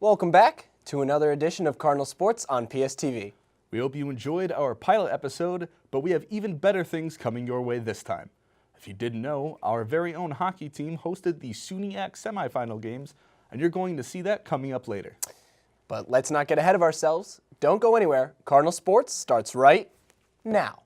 Welcome back to another edition of Cardinal Sports on PSTV. We hope you enjoyed our pilot episode, but we have even better things coming your way this time. If you didn't know, our very own hockey team hosted the SUNYAC semifinal games, and you're going to see that coming up later. But let's not get ahead of ourselves. Don't go anywhere. Cardinal Sports starts right now.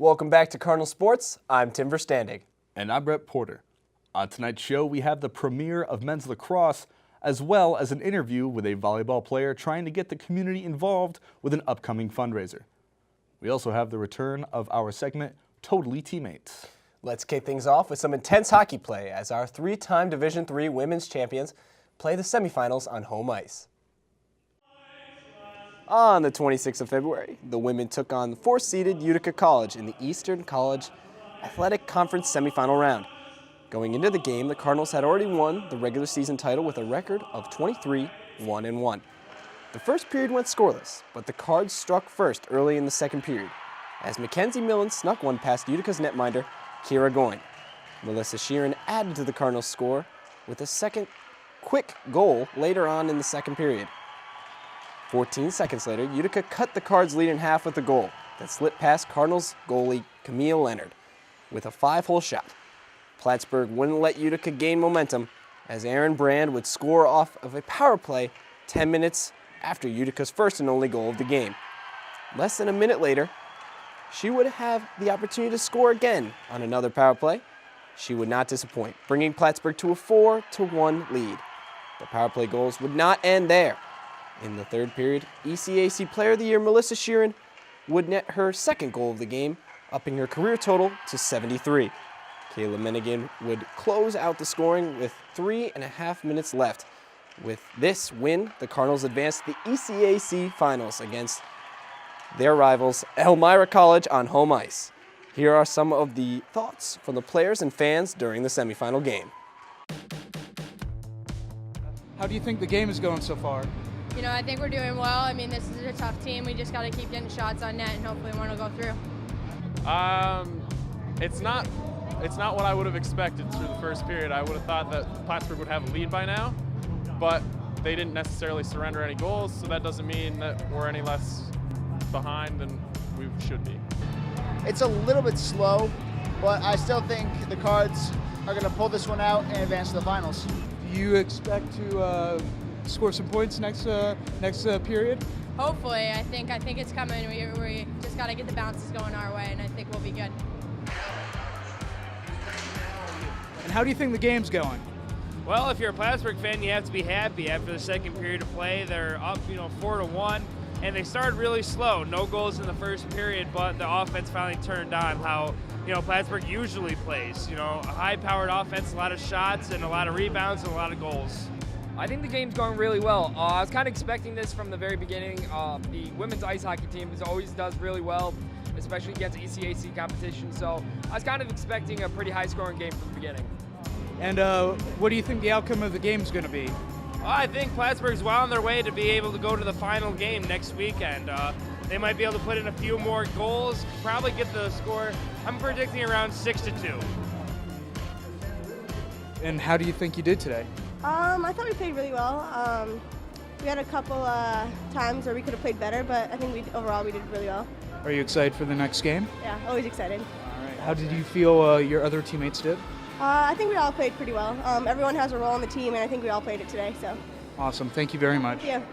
Welcome back to Cardinal Sports. I'm Tim Verstandi. And I'm Brett Porter. On tonight's show, we have the premiere of men's lacrosse, as well as an interview with a volleyball player trying to get the community involved with an upcoming fundraiser. We also have the return of our segment, Totally Teammates. Let's kick things off with some intense hockey play as our three-time Division III women's champions play the semifinals on home ice. On the 26th of February, the women took on the fourth-seeded Utica College in the Eastern College Athletic Conference semifinal round. Going into the game, the Cardinals had already won the regular season title with a record of 23-1-1. The first period went scoreless, but the Cards struck first early in the second period, as Mackenzie Millen snuck one past Utica's netminder, Kira Goyne. Melissa Sheeran added to the Cardinals' score with a second quick goal later on in the second period. 14 seconds later, Utica cut the Cards' lead in half with a goal that slipped past Cardinals goalie Camille Leonard with a 5-hole shot. Plattsburgh wouldn't let Utica gain momentum as Aaron Brand would score off of a power play 10 minutes after Utica's first and only goal of the game. Less than a minute later, she would have the opportunity to score again on another power play. She would not disappoint, bringing Plattsburgh to a 4-1 lead. The power play goals would not end there. In the third period, ECAC Player of the Year Melissa Sheeran would net her second goal of the game, upping her career total to 73. Kayla Menigan would close out the scoring with 3.5 minutes left. With this win, the Cardinals advanced to the ECAC Finals against their rivals, Elmira College, on home ice. Here are some of the thoughts from the players and fans during the semifinal game. How do you think the game is going so far? You know, I think we're doing well. I mean, this is a tough team. We just got to keep getting shots on net, and hopefully one will go through. It's not what I would have expected through the first period. I would have thought that Plattsburgh would have a lead by now, but they didn't necessarily surrender any goals, so that doesn't mean that we're any less behind than we should be. It's a little bit slow, but I still think the Cards are going to pull this one out and advance to the finals. Do you expect to score some points next period? Hopefully. I think it's coming. We just got to get the bounces going our way, and I think we'll be good. And how do you think the game's going? Well, if you're a Plattsburgh fan, you have to be happy. After the second period of play, they're up, 4-1, and they started really slow. No goals in the first period, but the offense finally turned on. How Plattsburgh usually plays. A high-powered offense, a lot of shots, and a lot of rebounds, and a lot of goals. I think the game's going really well. I was kind of expecting this from the very beginning. The women's ice hockey team always does really well, especially against ECAC competition. So I was kind of expecting a pretty high-scoring game from the beginning. And what do you think the outcome of the game is going to be? I think Plattsburgh's well on their way to be able to go to the final game next weekend. They might be able to put in a few more goals, probably get the score. I'm predicting around 6-2. And how do you think you did today? I thought we played really well. We had a couple times where we could have played better, but I think overall we did really well. Are you excited for the next game? Yeah, always excited. All right. How did you feel your other teammates did? I think we all played pretty well. Everyone has a role on the team, and I think we all played it today. So. Awesome. Thank you very much. Thank you.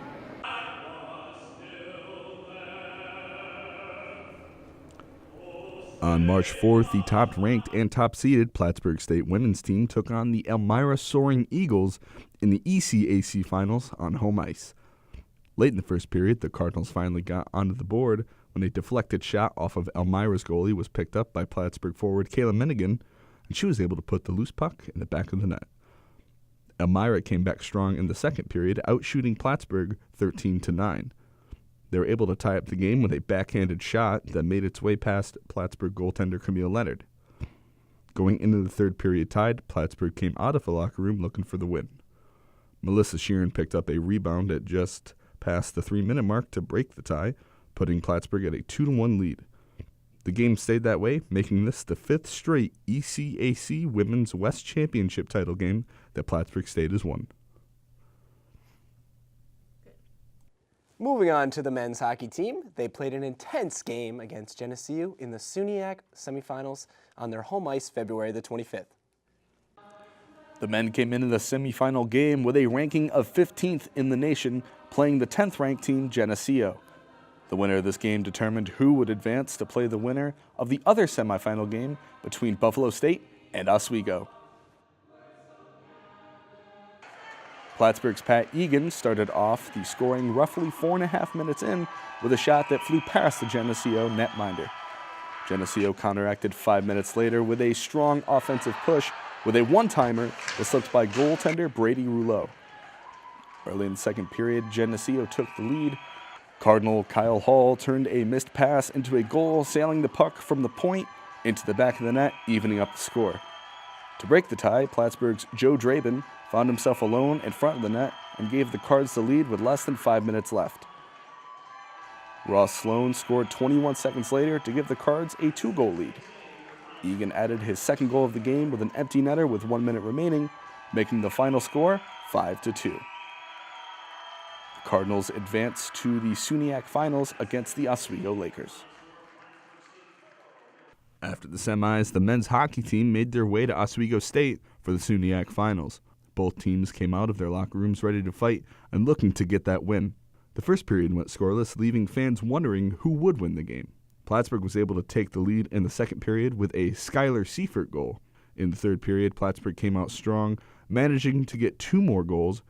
On March 4th, the top-ranked and top-seeded Plattsburgh State women's team took on the Elmira Soaring Eagles in the ECAC Finals on home ice. Late in the first period, the Cardinals finally got onto the board when a deflected shot off of Elmira's goalie was picked up by Plattsburgh forward Kayla Menigan, and she was able to put the loose puck in the back of the net. Elmira came back strong in the second period, outshooting Plattsburgh 13-9. They were able to tie up the game with a backhanded shot that made its way past Plattsburgh goaltender Camille Leonard. Going into the third period tied, Plattsburgh came out of the locker room looking for the win. Melissa Sheeran picked up a rebound at just past the 3-minute mark to break the tie, putting Plattsburgh at a 2-1 lead. The game stayed that way, making this the 5th straight ECAC Women's West Championship title game that Plattsburgh State has won. Moving on to the men's hockey team, they played an intense game against Geneseo in the SUNYAC semifinals on their home ice February the 25th. The men came into the semifinal game with a ranking of 15th in the nation, playing the 10th ranked team Geneseo. The winner of this game determined who would advance to play the winner of the other semifinal game between Buffalo State and Oswego. Plattsburgh's Pat Egan started off the scoring roughly 4.5 minutes in with a shot that flew past the Geneseo netminder. Geneseo counteracted 5 minutes later with a strong offensive push with a one-timer that slipped by goaltender Brady Rouleau. Early in the second period, Geneseo took the lead. Cardinal Kyle Hall turned a missed pass into a goal, sailing the puck from the point into the back of the net, evening up the score. To break the tie, Plattsburgh's Joe Draben found himself alone in front of the net and gave the Cards the lead with less than 5 minutes left. Ross Sloan scored 21 seconds later to give the Cards a 2-goal lead. Egan added his second goal of the game with an empty netter with 1 minute remaining, making the final score 5-2. The Cardinals advanced to the SUNYAC finals against the Oswego Lakers. After the semis, the men's hockey team made their way to Oswego State for the SUNYAC finals. Both teams came out of their locker rooms ready to fight and looking to get that win. The first period went scoreless, leaving fans wondering who would win the game. Plattsburgh was able to take the lead in the second period with a Skylar Seifert goal. In the third period, Plattsburgh came out strong, managing to get 2 more goals,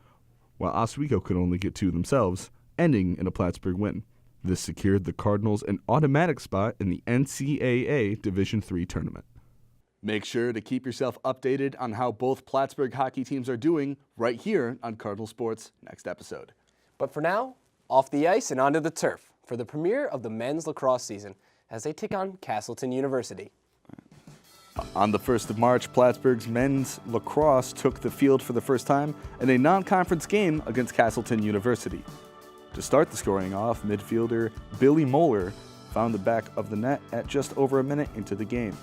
while Oswego could only get 2 themselves, ending in a Plattsburgh win. This secured the Cardinals an automatic spot in the NCAA Division III tournament. Make sure to keep yourself updated on how both Plattsburgh hockey teams are doing right here on Cardinal Sports next episode. But for now, off the ice and onto the turf for the premiere of the men's lacrosse season as they take on Castleton University. On the 1st of March, Plattsburgh's men's lacrosse took the field for the first time in a non-conference game against Castleton University. To start the scoring off, midfielder Billy Moeller found the back of the net at just over a minute into the game.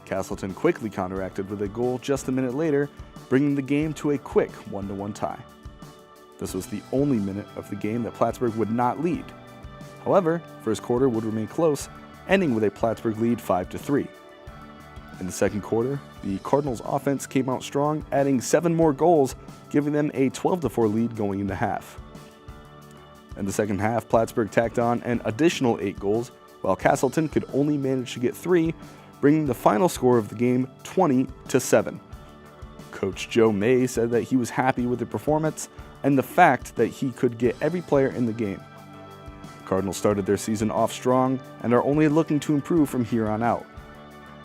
Castleton quickly counteracted with a goal just a minute later, bringing the game to a quick 1-1 tie. This was the only minute of the game that Plattsburgh would not lead. However, first quarter would remain close, ending with a Plattsburgh lead 5-3. In the second quarter, the Cardinals' offense came out strong, adding 7 more goals, giving them a 12-4 lead going into half. In the second half, Plattsburgh tacked on an additional 8 goals, while Castleton could only manage to get 3, bringing the final score of the game 20-7. Coach Joe May said that he was happy with the performance and the fact that he could get every player in the game. The Cardinals started their season off strong and are only looking to improve from here on out.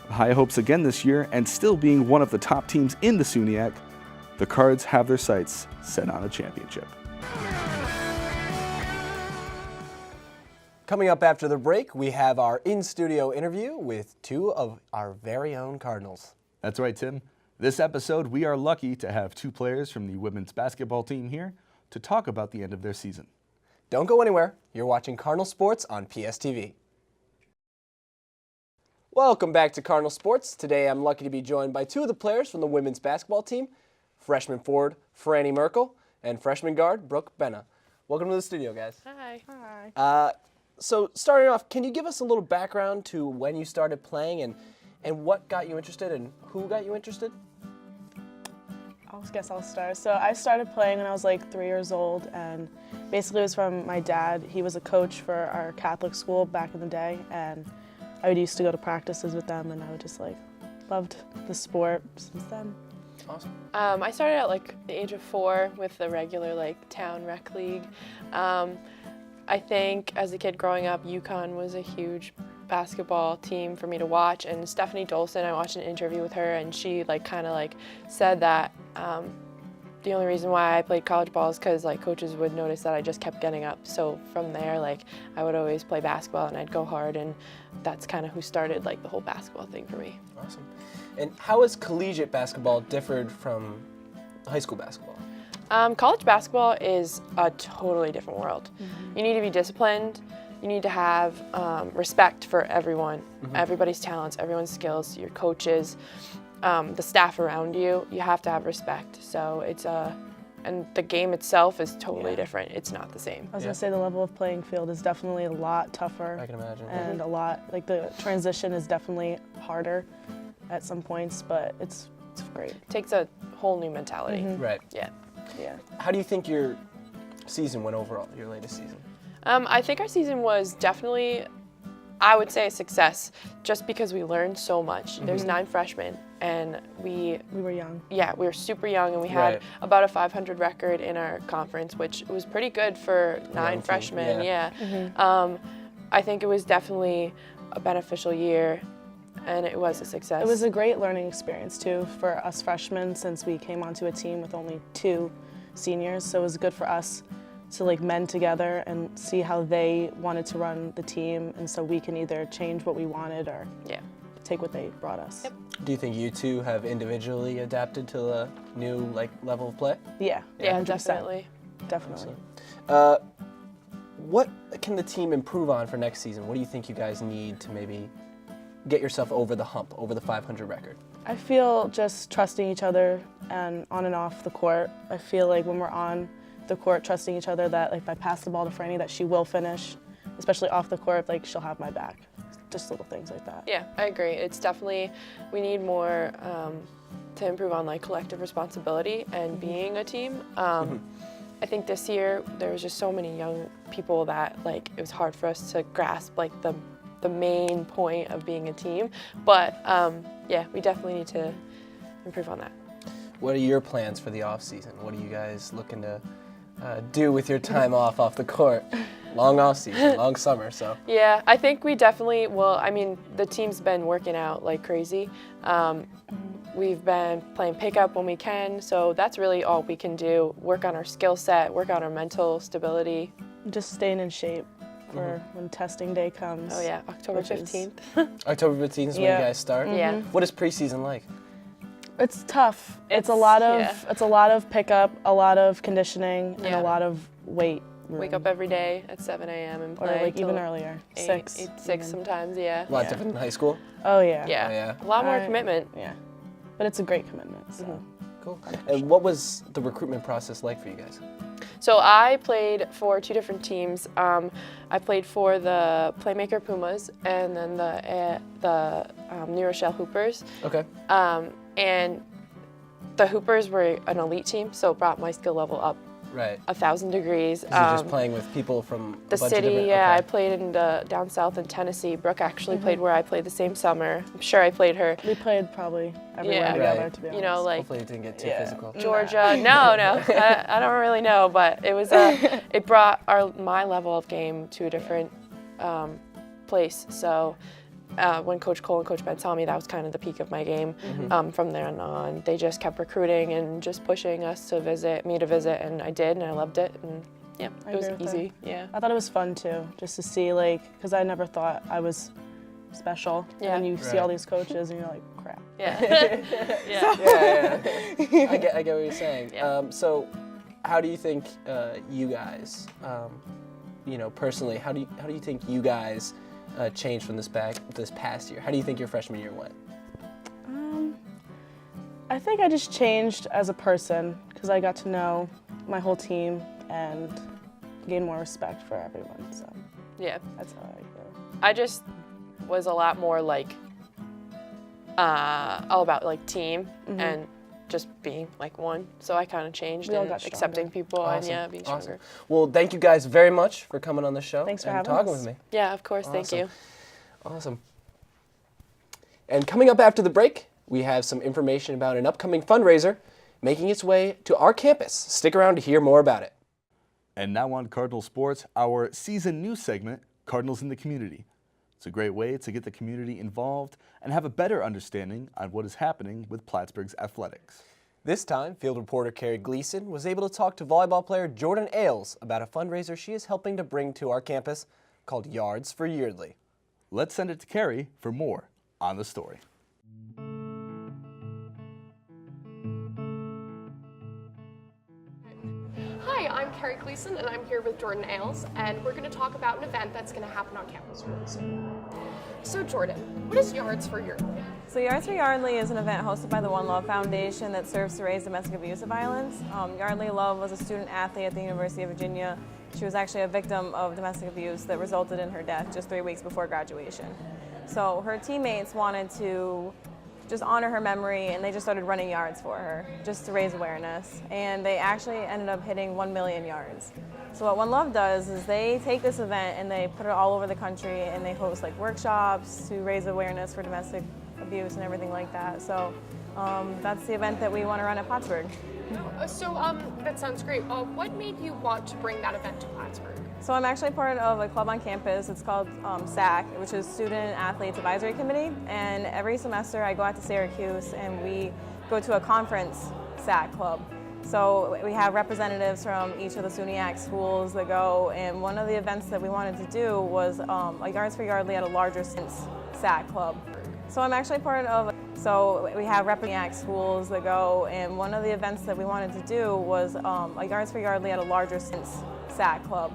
High hopes again this year, and still being one of the top teams in the SUNYAC, the Cards have their sights set on a championship. Coming up after the break, we have our in-studio interview with 2 of our very own Cardinals. That's right, Tim. This episode, we are lucky to have 2 players from the women's basketball team here to talk about the end of their season. Don't go anywhere. You're watching Cardinal Sports on PSTV. Welcome back to Cardinal Sports. Today I'm lucky to be joined by 2 of the players from the women's basketball team, freshman forward Franny Merkel and freshman guard Brooke Benna. Welcome to the studio, guys. Hi. Hi. So starting off, can you give us a little background to when you started playing and what got you interested and who got you interested? I guess I'll start. So I started playing when I was like 3 years old, and basically it was from my dad. He was a coach for our Catholic school back in the day, and I used to go to practices with them, and I would just loved the sport since then. Awesome. I started at the age of 4 with the regular town rec league. I think as a kid growing up, UConn was a huge basketball team for me to watch, and Stephanie Dolson, I watched an interview with her, and she kind of said that the only reason why I played college ball is because like coaches would notice that I just kept getting up. So from there, like I would always play basketball and I'd go hard, and that's kind of who started like the whole basketball thing for me. Awesome. And how has collegiate basketball differed from high school basketball? College basketball is a totally different world. You need to be disciplined. You need to have respect for everyone, everybody's talents, everyone's skills, your coaches, the staff around you. You have to have respect. So it's and the game itself is totally different. It's not the same. I was gonna say the level of playing field is definitely a lot tougher. I can imagine. And a lot, like the transition is definitely harder at some points, but it's great. It takes a whole new mentality. Right. Yeah. Yeah. How do you think your season went overall, your latest season? I think our season was definitely, I would say, a success, just because we learned so much. There's 9 freshmen, and we were young. Yeah, we were super young, and we had about a 500 record in our conference, which was pretty good for 9 freshmen. I think it was definitely a beneficial year, and it was a success. It was a great learning experience too for us freshmen, since we came onto a team with only 2 seniors. So it was good for us to like mend together and see how they wanted to run the team, and so we can either change what we wanted or take what they brought us. Do you think you two have individually adapted to the new level of play? Yeah, 100%. definitely. Definitely. What can the team improve on for next season? What do you think you guys need to maybe get yourself over the hump, over the 500 record? I feel just trusting each other and on and off the court. I feel like when we're on the court, trusting each other, that like if I pass the ball to Franny, that she will finish, especially off the court, like she'll have my back. Just little things like that. Yeah, I agree. It's definitely, we need more to improve on like collective responsibility and being a team. I think this year there was just so many young people that like it was hard for us to grasp like the main point of being a team. But yeah, we definitely need to improve on that. What are your plans for the off season? What are you guys looking to do with your time off the court? Long off season, long summer, so. Yeah, I think we definitely will. I mean, the team's been working out like crazy. We've been playing pickup when we can, so that's really all we can do. Work on our skill set, work on our mental stability. Just staying in shape for when testing day comes. Oh yeah, October 15th. October 15th is when you guys start? Yeah. What is preseason like? It's tough. It's a lot of pickup, a lot of conditioning, and a lot of weight. Wake up every day at 7 a.m. and play. Or like even earlier, 6. 6 sometimes, yeah. A lot different than high school? Oh yeah. Yeah. A lot more commitment. Yeah. But it's a great commitment, so. Cool. And what was the recruitment process like for you guys? So I played for 2 different teams. I played for the Playmaker Pumas and then the New Rochelle Hoopers. Okay. And the Hoopers were an elite team, so it brought my skill level up 1,000 degrees. So you're just playing with people from the city, I played in down south in Tennessee. Brooke actually played where I played the same summer. I'm sure I played her. We played probably everywhere together, to be honest. You know, like hopefully it didn't get too physical. Georgia, no, I don't really know, but it was it brought my level of game to a different place. So when Coach Cole and Coach Ben saw me, that was kind of the peak of my game. From there on, they just kept recruiting and just pushing us to visit, and I did, and I loved it, and yeah, it was easy. Yeah. I thought it was fun too, just to see because I never thought I was special. Yeah. And you see all these coaches, and you're like, crap. Yeah. I get what you're saying. Yeah. So, how do you think you guys, personally, how do you think you guys changed from this past year? How do you think your freshman year went? I think I just changed as a person because I got to know my whole team and gain more respect for everyone. So yeah, that's how I grew. I just was a lot more like all about like team and just being like one. So I kind of changed and accepting people and being stronger. Well, thank you guys very much for coming on the show. Thanks for and having talking us. with me. Yeah, of course. Thank you. Awesome. And coming up after the break, we have some information about an upcoming fundraiser making its way to our campus. Stick around to hear more about it. And now on Cardinal Sports, our season news segment, Cardinals in the Community. It's a great way to get the community involved and have a better understanding on what is happening with Plattsburgh's athletics. This time, field reporter Kerri Gleeson was able to talk to volleyball player Jordan Ailes about a fundraiser she is helping to bring to our campus called Yards for Yeardley. Let's send it to Kerri for more on the story. Hi, I'm Kerri Gleeson, and I'm here with Jordan Ailes, and we're going to talk about an event that's going to happen on campus really soon. So Jordan, what is Yards for Yeardley? So Yards for Yardley is an event hosted by the One Love Foundation that serves to raise domestic abuse and violence. Yardley Love was a student athlete at the University of Virginia. She was actually a victim of domestic abuse that resulted in her death just 3 weeks before graduation. So her teammates wanted to just honor her memory, and they just started running yards for her just to raise awareness. And they actually ended up hitting 1 million yards. So what One Love does is they take this event and they put it all over the country, and they host like workshops to raise awareness for domestic abuse and everything like that. So that's the event that we want to run at Plattsburgh. So that sounds great. What made you want to bring that event to Plattsburgh? So I'm actually part of a club on campus. It's called SAC, which is Student Athletes Advisory Committee. And every semester I go out to Syracuse and we go to a conference SAC club. So we have representatives from each of the SUNYAC schools that go, and one of the events that we wanted to do was a Yards for Yardley at a larger SAC club. So I'm actually part of, so we have representatives from schools that go, and one of the events that we wanted to do was a Yards for Yardley at a larger SAC club.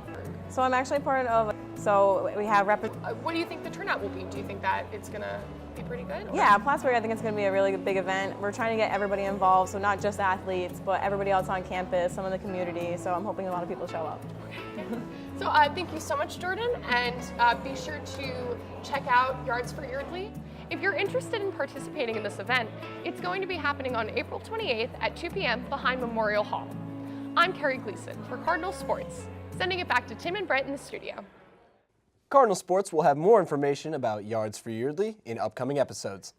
So I'm actually part of, so we have what do you think the turnout will be? Do you think that it's going to be pretty good? Or? Yeah, Plattsburgh, I think it's going to be a really big event. We're trying to get everybody involved, so not just athletes, but everybody else on campus, some of the community, so I'm hoping a lot of people show up. So thank you so much, Jordan, and be sure to check out Yards for Yeardley. If you're interested in participating in this event, it's going to be happening on April 28th at 2 p.m. behind Memorial Hall. I'm Kerri Gleeson for Cardinal Sports, sending it back to Tim and Brett in the studio. Cardinal Sports will have more information about Yards for Yeardley in upcoming episodes.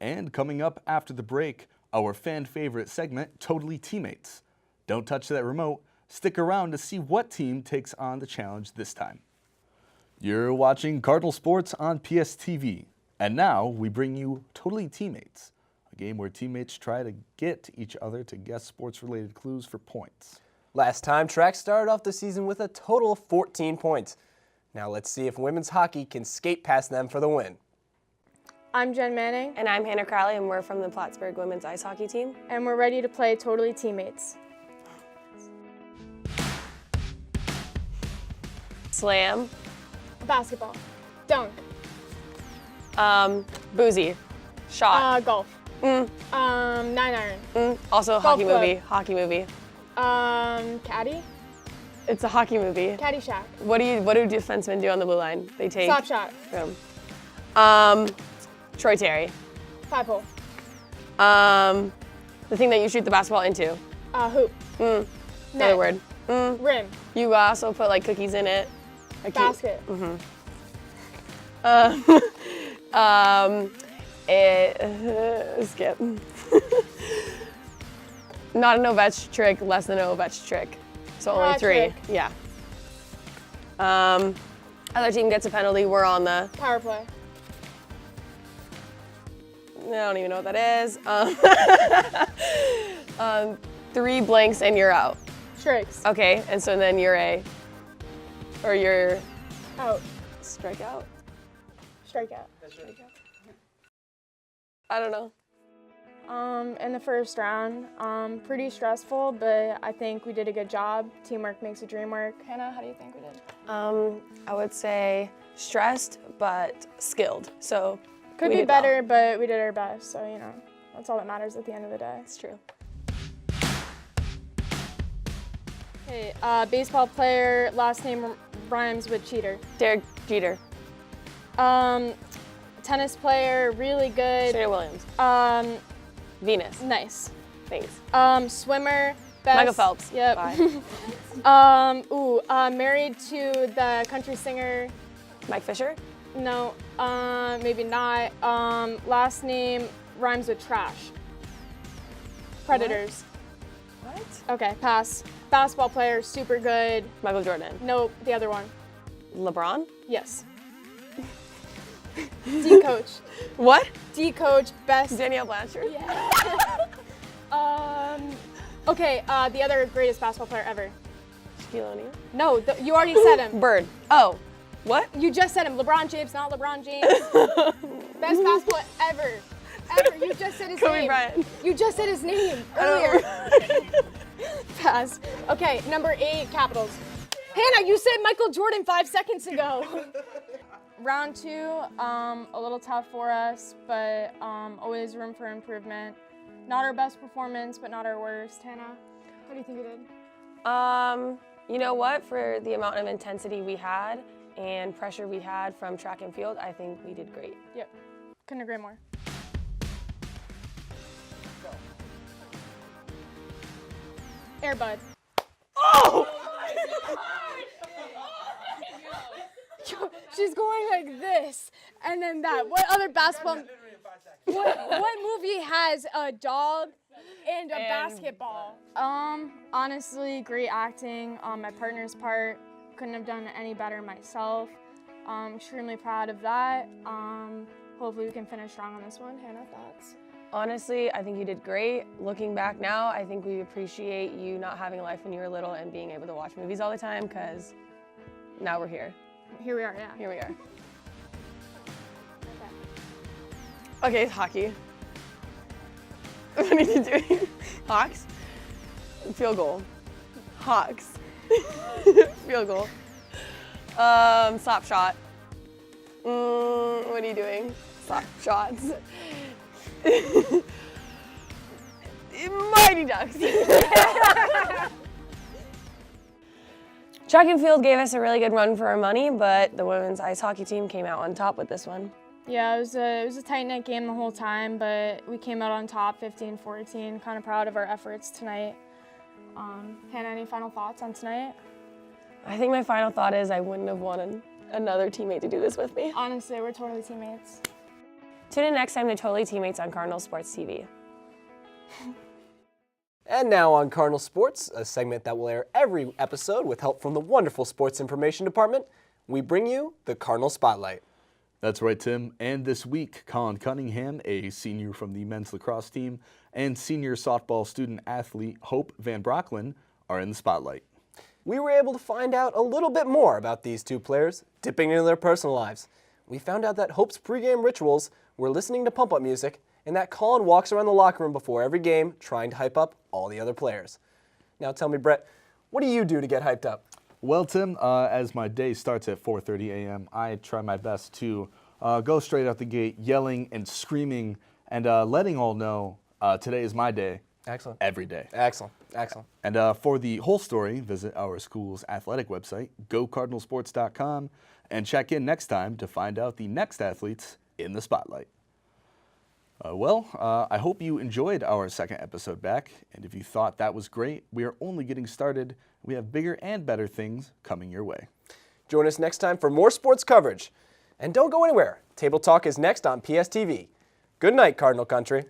And coming up after the break, our fan favorite segment, Totally Teammates. Don't touch that remote. Stick around to see what team takes on the challenge this time. You're watching Cardinal Sports on PSTV. And now we bring you Totally Teammates, a game where teammates try to get each other to guess sports-related clues for points. Last time, track started off the season with a total of 14 points. Now let's see if women's hockey can skate past them for the win. I'm Jen Manning. And I'm Hannah Crowley, and we're from the Plattsburgh women's ice hockey team. And we're ready to play Totally Teammates. Slam. Basketball. Dunk. Boozy. Shot. Golf. 9-iron. Also Golf hockey club. movie. Hockey movie. Caddy. It's a hockey movie. Caddyshack. What do defensemen do on the blue line? They take. Slap shot. Boom. Troy Terry. 5-hole. The thing that you shoot the basketball into. Hoop. Another word. Rim. You also put like cookies in it. Basket. Skip. Not an Ovech trick, less than an Ovech trick. So only 3. Trick. Yeah. Other team gets a penalty. We're on the Power play. I don't even know what that is. 3 blanks and you're out. Strikes. Okay, and so then you're Out. Strikeout. Strikeout. I don't know. In the first round, pretty stressful, but I think we did a good job. Teamwork makes the dream work. Hannah, how do you think we did? I would say stressed but skilled. So Could be better, but we did our best. So, you know, that's all that matters at the end of the day. It's true. Okay, baseball player, last name rhymes with cheater. Derek Jeter. Tennis player, really good. Serena Williams. Venus. Nice. Thanks. Swimmer, best. Michael Phelps. Yep. Bye. Married to the country singer. Mike Fisher. No, maybe not. Last name rhymes with trash. Predators. What? Okay, pass. Basketball player, super good. Michael Jordan. Nope, the other one. LeBron? Yes. D-coach. What? D-coach, best. Danielle Blanchard? Yeah. Okay, the other greatest basketball player ever. Shaquille O'Neal? No, you already said him. Bird. Oh, what? You just said him. LeBron James, not LeBron James. Best basketball ever. Ever. You just said his Kobe name. Bryant. You just said his name earlier. Pass. Okay, number 8, Capitals. Hannah, you said Michael Jordan 5 seconds ago. Round 2, a little tough for us, but always room for improvement. Not our best performance, but not our worst. Hannah, how do you think you did? You know what? For the amount of intensity we had and pressure we had from track and field, I think we did great. Yep, couldn't agree more. Airbud. Oh! She's going like this, and then that. What other basketball? What movie has a dog and a basketball? Honestly, great acting on my partner's part. Couldn't have done any better myself. Extremely proud of that. Hopefully we can finish strong on this one. Hannah, thoughts? Honestly, I think you did great. Looking back now, I think we appreciate you not having a life when you were little and being able to watch movies all the time, because now we're here. Here we are, yeah. Here we are. Okay, it's hockey. What are you doing? Hawks? Field goal. Hawks. Field goal. Slap shot. What are you doing? Slap shots. Mighty Ducks. Track and field gave us a really good run for our money, but the women's ice hockey team came out on top with this one. Yeah, it was a tight-knit game the whole time, but we came out on top 15-14. Kind of proud of our efforts tonight. Hannah, any final thoughts on tonight? I think my final thought is I wouldn't have wanted another teammate to do this with me. Honestly, we're totally teammates. Tune in next time to Totally Teammates on Cardinal Sports TV. And now on Cardinal Sports, a segment that will air every episode with help from the wonderful Sports Information Department, we bring you the Cardinal Spotlight. That's right, Tim. And this week, Colin Cunningham, a senior from the men's lacrosse team, and senior softball student athlete Hope Van Brocklin are in the spotlight. We were able to find out a little bit more about these two players, dipping into their personal lives. We found out that Hope's pregame rituals were listening to pump-up music, and that Colin walks around the locker room before every game trying to hype up all the other players. Now tell me, Brett, what do you do to get hyped up? Well, Tim, as my day starts at 4:30 a.m., I try my best to go straight out the gate, yelling and screaming and letting all know today is my day. Excellent. Every day. Excellent. Excellent. And for the whole story, visit our school's athletic website, gocardinalsports.com, and check in next time to find out the next athletes in the spotlight. I hope you enjoyed our second episode back, and if you thought that was great, we are only getting started. We have bigger and better things coming your way. Join us next time for more sports coverage. And don't go anywhere. Table Talk is next on PSTV. Good night, Cardinal Country.